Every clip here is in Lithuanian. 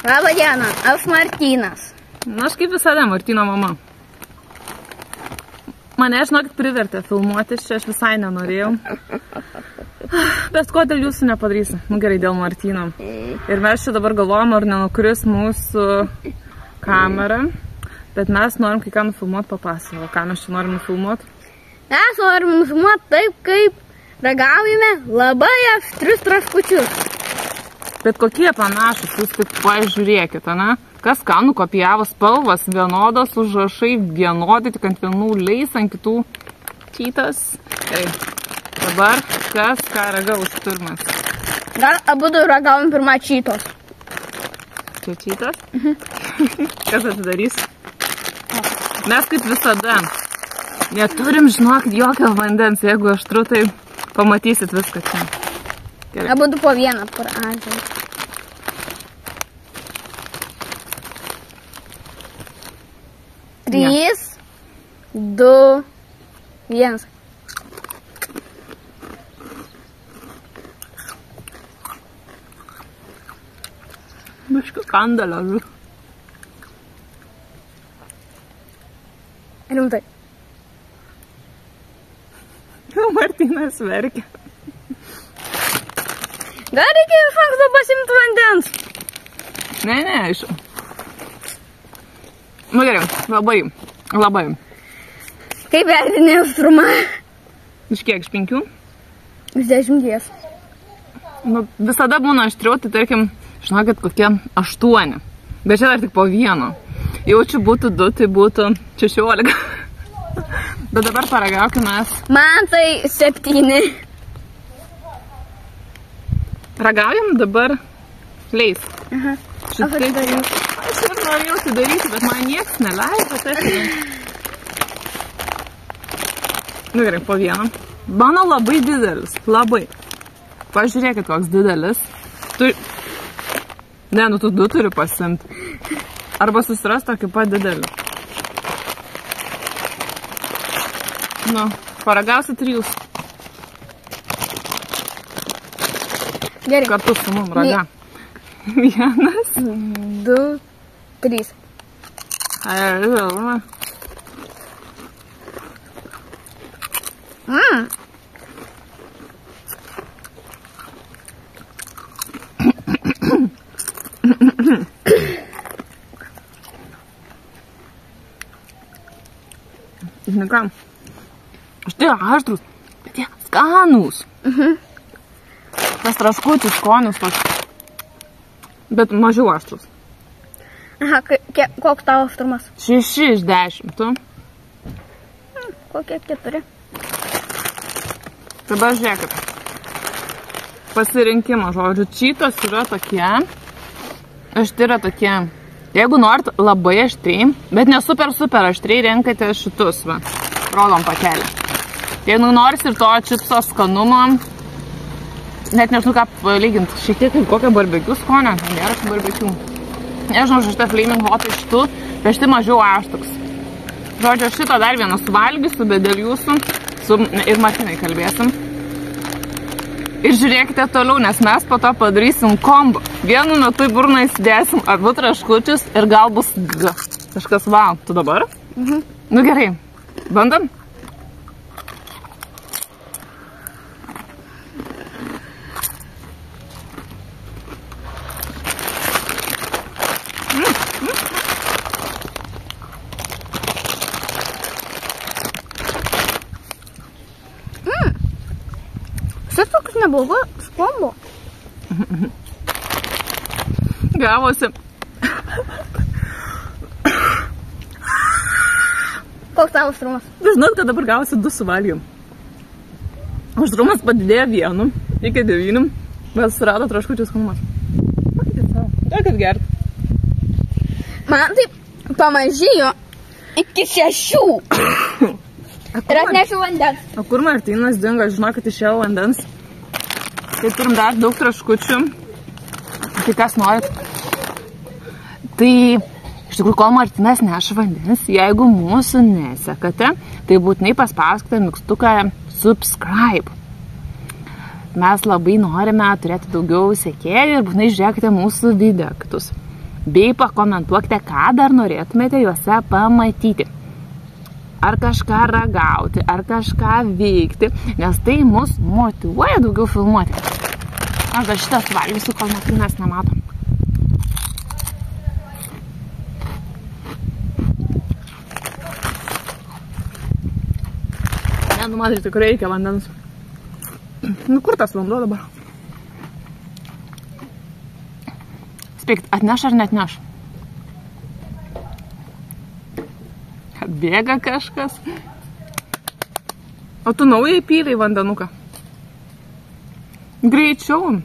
Labą dieną, aš Martynas. Na, aš kaip visada Martyno mama. Mane, žinokit, privertė filmuotis, čia aš visai nenorėjau. Bet kodėl jūsų nepadarysiu? Nu gerai, dėl Martyno. Ir mes čia dabar galvojam, ar nenukris mūsų kamera. Bet mes norim kai ką nufilmuoti, papasako. Ką mes čia norim nufilmuoti? Mes norim nufilmuoti taip, kaip ragaujame labai aštrius traškučius. Bet kokie panašus, jūs tik pažiūrėkit, ne? Kas ką nukopijavo, spalvas vienodos, užrašai vienodai, tik ant vienų leis, ant kitų čytas. Gerai, dabar kas ką ragaus pirmas? Gal abudu ragaujam pirmą čytos. Čia čytas? Kas atidarys? Mes kaip visada neturim, žinokit, jokio vandens. Jeigu aštru, tai pamatysit viską čia. Gerai. Abudu po vieną pradžią. Trys, 2, 1. Biškį kandalą, žu. Rimtai. Martynas verkia. Gal reikia iš anksto pasimti vandens? Ne, aišku. Nu gerai, labai. Kaip vertinė aštrumą? Iš kiek, iš 5? Iš 10. Nu, visada būna aštriau, tai tarkim, žinokit, kokie 8. Bet čia dar tik po 1. Jau čia būtų 2, tai būtų 16. Bet dabar paragaukim mes. Man tai 7. Ragaujam dabar leis. Aha. Šitai aš ir norėjau atidaryti, bet man nieks neleido. Nu gerai, po 1. Mano labai didelis, labai. Pažiūrėkit, koks didelis. Ne, nu tu 2 turi pasimti. Arba susiras tokį pat didelį. Nu, paragausi 3. Gerai. Kartu su mum raga. 1, 2, 3. Žinai ką? Štai aštrus, bet jie skanūs. Tas traškutis skonius toks. Bet mažiau aštrus. Aha, koks tavo aštrumas? 6 iš 10, tu? Kokie 4? Dabar žiūrėkit. Pasirinkimo, žodžiu, čytos yra tokie. Aštri yra tokie. Jeigu norit labai aštriai, bet ne super aštriai, renkate šitus, va. Rodom pakelį. Jeigu norit ir to čipso skanumo, net nežinau ką palyginti, šiek tiek kaip kokią barbekių skonę, nėra šių barbekių. Nežinau, šitą Flaming Hot iš tų, bet štai mažiau aštuks. Žodžiu, šito dar vieną suvalgysiu, bet dėl jūsų ir Martynai kalbėsim. Ir žiūrėkite toliau, nes mes po to padarysim kombo. Vienu metu į burną įsidėsim abu traškučius ir gal bus kažkas wow. Tu dabar? Nu gerai, bandam? Šis toks neblogas kombo. Gavosi. Koks tavo aštrumas? Žinau, kad dabar gavosi 2 suvalgiam. Aštrumas padidėjo 1 iki 9, bet surado traškučių skanumas. Makit savo. Duokit gert. Man taip pamažėjo iki 6. Ir atnešiu vandens. O kur Martynas dingo? Žinokit, išėjau vandens. Tai turim dar daug traškučių. Tai kas norit? Tai iš tikrųjų, kol Martynas neša vandens, jeigu mūsų nesekate, tai būtinai paspauskite mygtuką subscribe. Mes labai norime turėti daugiau sekėjų ir būtinai žiūrėkite mūsų video kitus. bei pakomentuokite, ką dar norėtumėte juose pamatyti. Ar kažką ragauti, ar kažką veikti, nes tai mus motyvuoja daugiau filmuoti. Aš dar šitą suvalgysiu, kol Martynas nemato. Ne, nu matai, tikrai reikia vandens. Nu, kur tas vanduo dabar? Spėk, atneš ar neatneš? Atbėga kažkas. O tu naujai pylei vandenuką. Greičiau.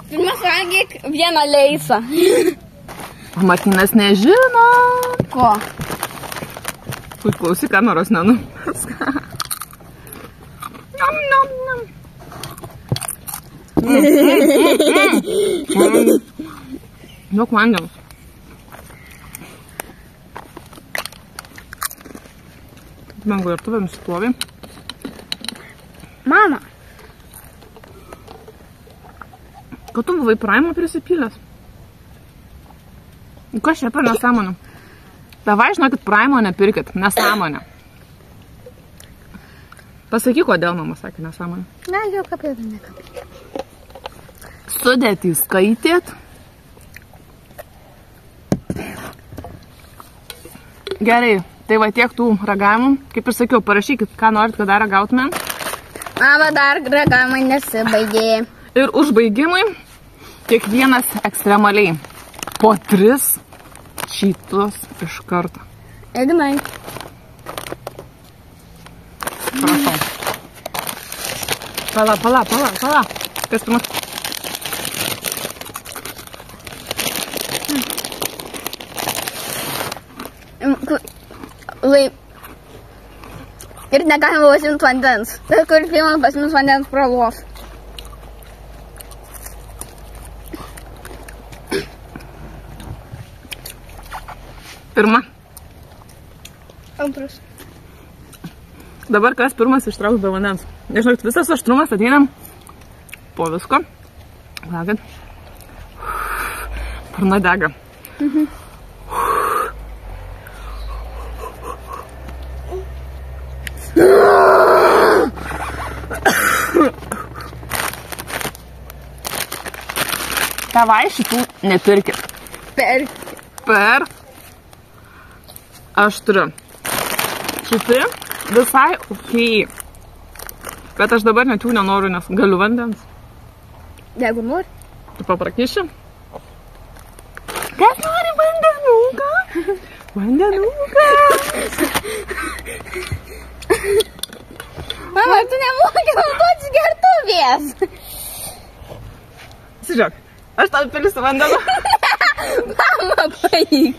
Pirmas valgyk vieną leisą. Martynas nežino. Ko? Tu klausyk kameros nenumes. Nom, nom, nom. Daug vandens. Man virtuvė nusipovi. Mama. Kad tu buvai Primo prisipylęs? Kas čia per nesąmonę? Davai, žinokit, Primo nepirkit. Nesąmonę. Pasakyk, kodėl mama sakė nesąmonę. Na, jau kapėtų nekapėtų. Sudėtį skaitėt. Gerai, tai va tiek tų ragavimų. Kaip ir sakiau, parašykit, ką norit, kad dar ragautumėm. Mama, dar ragavimai nesibaigė. Ir užbaigimui kiekvienas ekstremaliai po 3 šitus iš karto. Ignai. Prašau. Pala. Kas pirmas? Ir negalima pasiimti vandens. Bet kur filmas pasiims vandens pralos. Pirma. Antras. Dabar kas pirmas ištrauks be vandens. Nežinau, visas aštrumas ateinam po visko. Laukit. Parna dega. Tavai šitų nepirkit. Per aštru. Šiti visai okei. Bet aš dabar net jų nenoriu, nes galiu vandens. Jeigu nori. Tu paprakyši? Kas nori vandenuką? Vandenuką. Mama, tu nemoki naudotis gertuvės. Sižiūrėk, aš tau pilsiu vandenų. Mama, paik.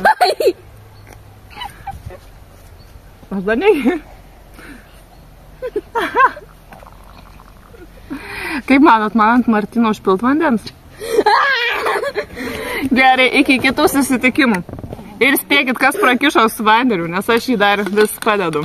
Paik. Aš dar negi. Kaip manot, man ant Martyno užpilt vandens? Gerai, iki kitų susitikimų. Ir spėkit, kas prakišo su vandeniu, nes aš jį dar vis padedu.